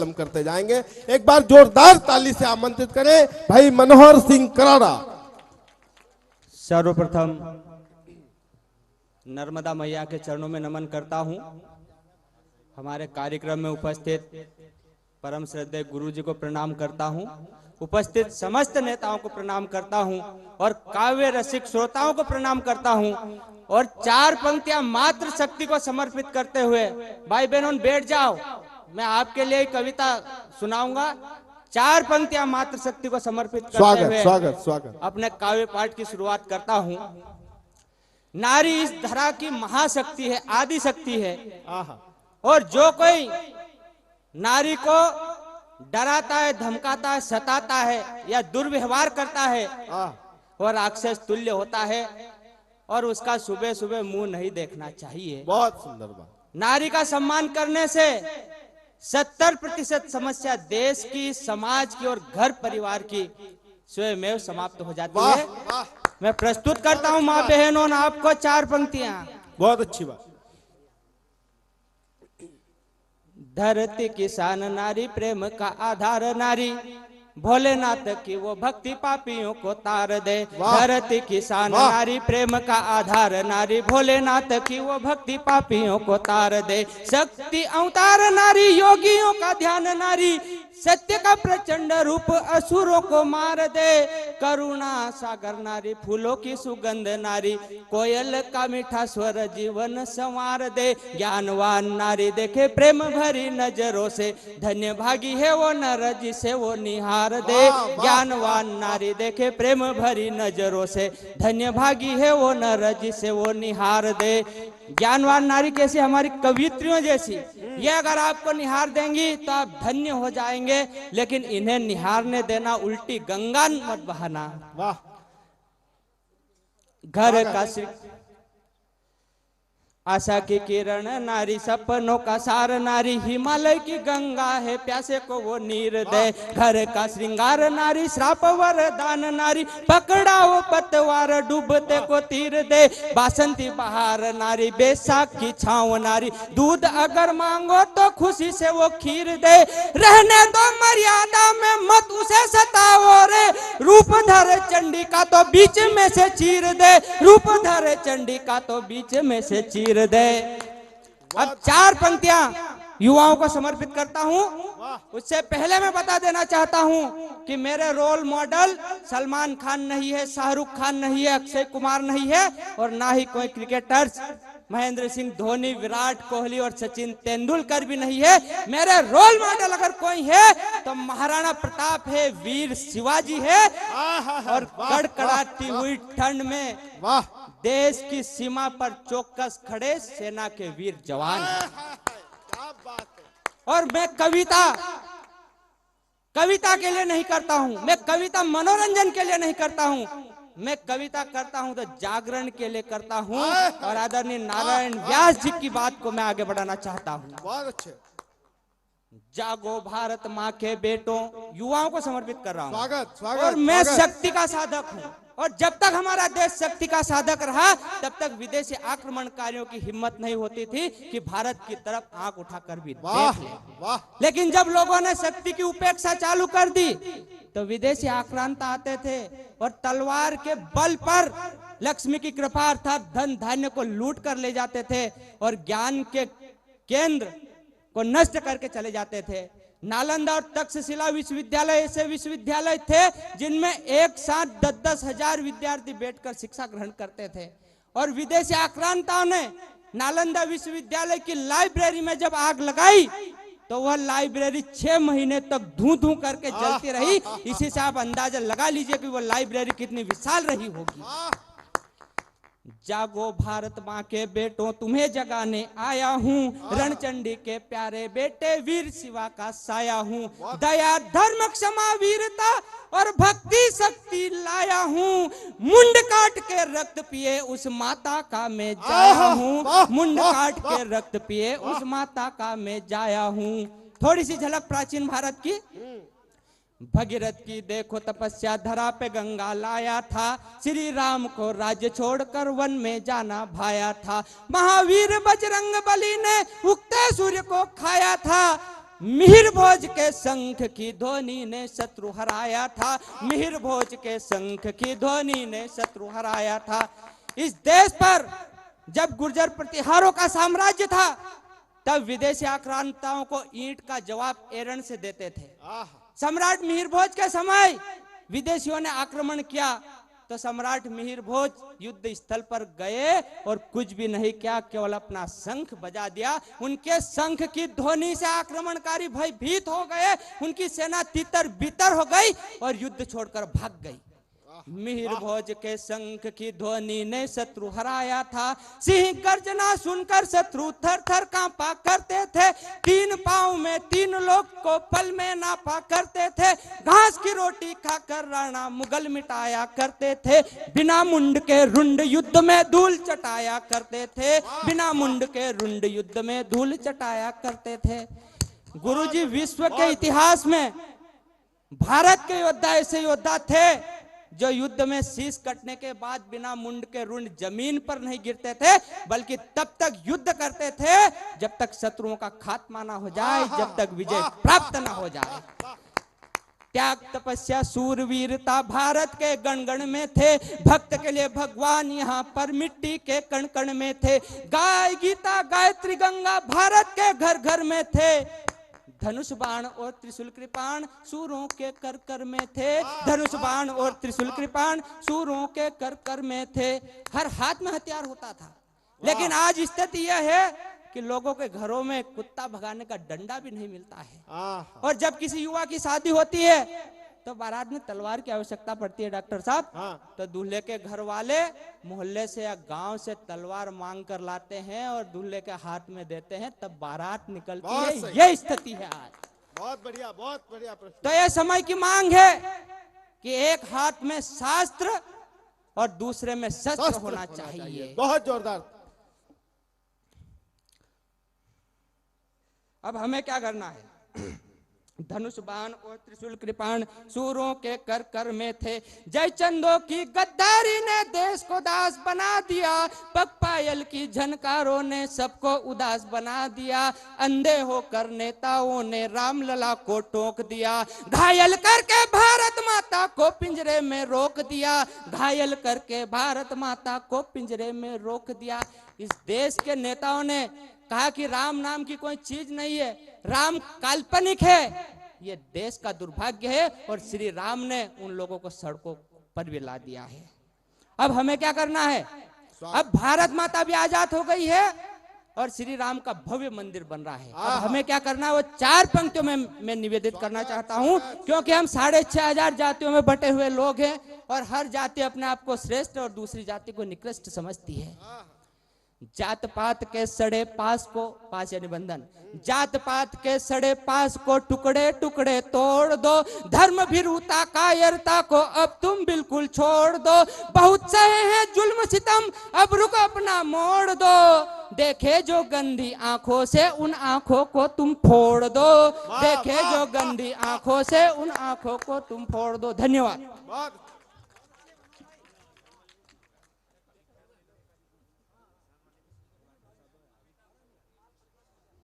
कलम करते जाएंगे। एक बार जोरदार ताली से आमंत्रित करें भाई मनोहर सिंह कराड़ा। सर्वप्रथम नर्मदा मैया के चरणों में नमन करता हूं। हमारे कार्यक्रम में उपस्थित परम श्रद्धेय गुरु जी को प्रणाम करता हूं। उपस्थित समस्त नेताओं को प्रणाम करता हूं और काव्य रसिक श्रोताओं को प्रणाम करता हूं। और चार पंक्तियां मात्र शक्ति को समर्पित करते हुए, भाई बहनों बैठ जाओ, मैं आपके लिए कविता सुनाऊंगा। चार पंक्तियां मात्र शक्ति को समर्पित करते हुए स्वागत स्वागत अपने काव्य पाठ की शुरुआत करता हूं। नारी इस धरा की महाशक्ति है, आदि शक्ति है, और जो कोई नारी को डराता है, धमकाता है, सताता है या दुर्व्यवहार करता है वह राक्षस तुल्य होता है और उसका सुबह सुबह मुंह नहीं देखना चाहिए। बहुत सुंदर बात। नारी का सम्मान करने से 70% समस्या देश की, समाज की और घर परिवार की स्वयं समाप्त हो जाती है। मैं प्रस्तुत करता हूं माँ बहनों आपको चार पंक्तियां। बहुत अच्छी बात। धरती किसान नारी, प्रेम का आधार नारी, भोलेनाथ की वो भक्ति पापियों को तार दे। धरती किसान नारी, प्रेम का आधार नारी, भोलेनाथ की वो भक्ति पापियों को तार दे। शक्ति अवतार नारी, योगियों का ध्यान नारी, सत्य का प्रचंड रूप असुरों को मार दे। करुणा सागर नारी, फूलों की सुगंध नारी, कोयल का मीठा स्वर जीवन संवार दे। ज्ञानवान नारी देखे प्रेम भरी नजरों से, धन्य भागी है वो नर जिसे वो निहार दे। ज्ञानवान नारी देखे प्रेम भरी नजरों से, धन्य भागी है वो नर जिसे वो निहार दे। ज्ञानवान नारी कैसी? हमारी कवित्रियों जैसी। ये अगर आपको निहार देंगी तो आप धन्य हो जाएंगे, लेकिन इन्हें निहारने देना, उल्टी गंगा मत बहाना। वाह। घर का आशा की किरण नारी, सपनों का सार नारी, हिमालय की गंगा है प्यासे को वो नीर दे। घर का श्रृंगार नारी, श्राप वरदान नारी, पकड़ा वो पतवार डूबते को तीर दे। बासंती बहार नारी, बैसाख की छांव नारी, दूध अगर मांगो तो खुशी से वो खीर दे। रहने दो मर्यादा में मत उसे सताओ रे, रूप धर चंडिका तो बीच में से चीर दे। रूप धर चंडिका तो बीच में से चीर दे। अब चार पंक्तियां युवाओं को समर्पित करता हूं। उससे पहले मैं बता देना चाहता हूं कि मेरे रोल मॉडल सलमान खान नहीं है, शाहरुख खान नहीं है, अक्षय कुमार नहीं है, और ना ही कोई क्रिकेटर्स महेंद्र सिंह धोनी, विराट कोहली और सचिन तेंदुलकर भी नहीं है। मेरे रोल मॉडल अगर कोई है तो महाराणा प्रताप है, वीर शिवाजी है, और कड़कड़ाती हुई ठंड में देश की सीमा पर चौकस खड़े सेना के वीर जवान। और मैं कविता के लिए नहीं करता हूं, मैं कविता मनोरंजन के लिए नहीं करता हूं, मैं कविता करता हूं तो जागरण के लिए करता हूं। और आदरणीय नारायण व्यास जी की बात को मैं आगे बढ़ाना चाहता हूं। बहुत अच्छे। जागो भारत माँ के बेटों, युवाओं को समर्पित कर रहा हूं। स्वागत स्वागत। और मैं शक्ति का साधक हूं, और जब तक हमारा देश शक्ति का साधक रहा तब तक विदेशी आक्रमणकारियों की हिम्मत नहीं होती थी कि भारत की तरफ आंख उठाकर भी देख ले। लेकिन जब लोगों ने शक्ति की उपेक्षा चालू कर दी तो विदेशी आक्रांता आते थे और तलवार के बल पर लक्ष्मी की कृपा अर्थात धन धान्य को लूट कर ले जाते थे और ज्ञान के केंद्र को नष्ट करके चले जाते थे। नालंदा और तक्षशिला विश्वविद्यालय ऐसे विश्वविद्यालय थे जिनमें एक साथ 10-10 हजार विद्यार्थी बैठकर शिक्षा ग्रहण करते थे। और विदेशी आक्रांताओं ने नालंदा विश्वविद्यालय की लाइब्रेरी में जब आग लगाई तो वह लाइब्रेरी 6 महीने तक धू धू करके जलती रही। इसी से आप अंदाजा लगा लीजिए कि वह लाइब्रेरी कितनी विशाल रही होगी। जागो भारत माँ के बेटों, तुम्हें जगाने आया हूँ, रणचंडी के प्यारे बेटे वीर शिवा का साया हूँ। दया धर्म क्षमा वीरता और भक्ति शक्ति लाया हूँ। मुंड काट के रक्त पिए उस माता का मैं जाया हूँ। मुंड काट के रक्त पिए उस माता का मैं जाया हूँ। थोड़ी सी झलक प्राचीन भारत की। भगीरथ की देखो तपस्या, धरा पे गंगा लाया था। श्री राम को राज्य छोड़कर वन में जाना भाया था। महावीर बजरंग बली ने उगते सूर्य को खाया था। मिहिर भोज के शंख की ध्वनि ने शत्रु हराया था, मिहिर भोज के शंख की ध्वनि ने शत्रु हराया था। इस देश पर जब गुर्जर प्रतिहारों का साम्राज्य था, तब विदेशी आक्रांताओं को ईंट का जवाब एरण से देते थे। सम्राट मिहिर भोज के समय विदेशियों ने आक्रमण किया तो सम्राट मिहिर भोज युद्ध स्थल पर गए और कुछ भी नहीं किया, केवल अपना शंख बजा दिया। उनके शंख की ध्वनि से आक्रमणकारी भयभीत हो गए, उनकी सेना तितर बितर हो गई और युद्ध छोड़कर भाग गई। मिहिर भोज के शंख की ध्वनि ने शत्रु हराया था। सिंह गर्जना सुनकर शत्रु थर थर कांपा करते थे, 3 पांव में 3 लोग को पल में नापा करते थे। घास की रोटी खाकर राणा मुगल मिटाया करते थे, बिना मुंड के रुंड युद्ध में धूल चटाया करते थे, बिना मुंड के रुंड युद्ध में धूल चटाया करते थे। गुरुजी, विश्व के इतिहास में भारत के योद्धा ऐसे योद्धा थे जो युद्ध में शीश कटने के बाद बिना मुंड के रुंड जमीन पर नहीं गिरते थे, बल्कि तब तक युद्ध करते थे जब तक शत्रुओं का खात्मा ना हो जाए, जब तक विजय प्राप्त ना हो जाए। त्याग तपस्या सूरवीरता भारत के गण गण में थे, भक्त के लिए भगवान यहाँ पर मिट्टी के कण कण में थे। गाय गीता गायत्री गंगा भारत के घर घर में थे। धनुष बाण और त्रिशूल कृपाण सूरों के कर कर में थे, धनुष बाण और त्रिशूल कृपाण सूरों के कर कर में थे। हर हाथ में हथियार होता था, लेकिन आज स्थिति यह है कि लोगों के घरों में कुत्ता भगाने का डंडा भी नहीं मिलता है। और जब किसी युवा की शादी होती है तो बारात में तलवार की आवश्यकता पड़ती है डॉक्टर साहब। तो दूल्हे के घर वाले मोहल्ले से या गांव से तलवार मांग कर लाते हैं और दूल्हे के हाथ में देते हैं, तब बारात निकलती है। यह स्थिति है आज। बहुत बढ़िया प्रश्न। तो यह समय की मांग है कि एक हाथ में शास्त्र और दूसरे में शस्त्र होना चाहिए। बहुत जोरदार। अब हमें क्या करना है? धनुष बाण और त्रिशूल कृपाण सूरों के कर कर में थे। जयचंदों की गद्दारी ने देश को दास बना दिया, पगपायल की झनकारों ने सबको उदास बना दिया। अंधे होकर नेताओं ने रामलला को टोक दिया, घायल करके भारत माता को पिंजरे में रोक दिया, घायल करके भारत माता को पिंजरे में रोक दिया। इस देश के नेताओं ने कहा कि राम नाम की कोई चीज नहीं है, राम काल्पनिक है। ये देश का दुर्भाग्य है और श्री राम ने उन लोगों को सड़कों पर भी ला दिया है। अब हमें क्या करना है? अब भारत माता भी आजाद हो गई है और श्री राम का भव्य मंदिर बन रहा है। अब हमें क्या करना है वो 4 पंक्तियों में मैं निवेदित करना चाहता हूं, क्योंकि हम 6500 जातियों में बटे हुए लोग हैं और हर जाति अपने आप को श्रेष्ठ और दूसरी जाति को निकृष्ट समझती है। जात पात के सड़े पास को, पास या निबंधन, जात पात के सड़े पास को टुकड़े टुकड़े तोड़ दो, धर्म भीरुता कायरता को अब तुम बिल्कुल छोड़ दो। बहुत सहे हैं जुल्म सितम, अब रुक अपना मोड़ दो, देखे जो गंदी आंखों से उन आंखों को तुम फोड़ दो, देखे जो गंदी आंखों से उन आंखों को तुम फोड़ दो। धन्यवाद।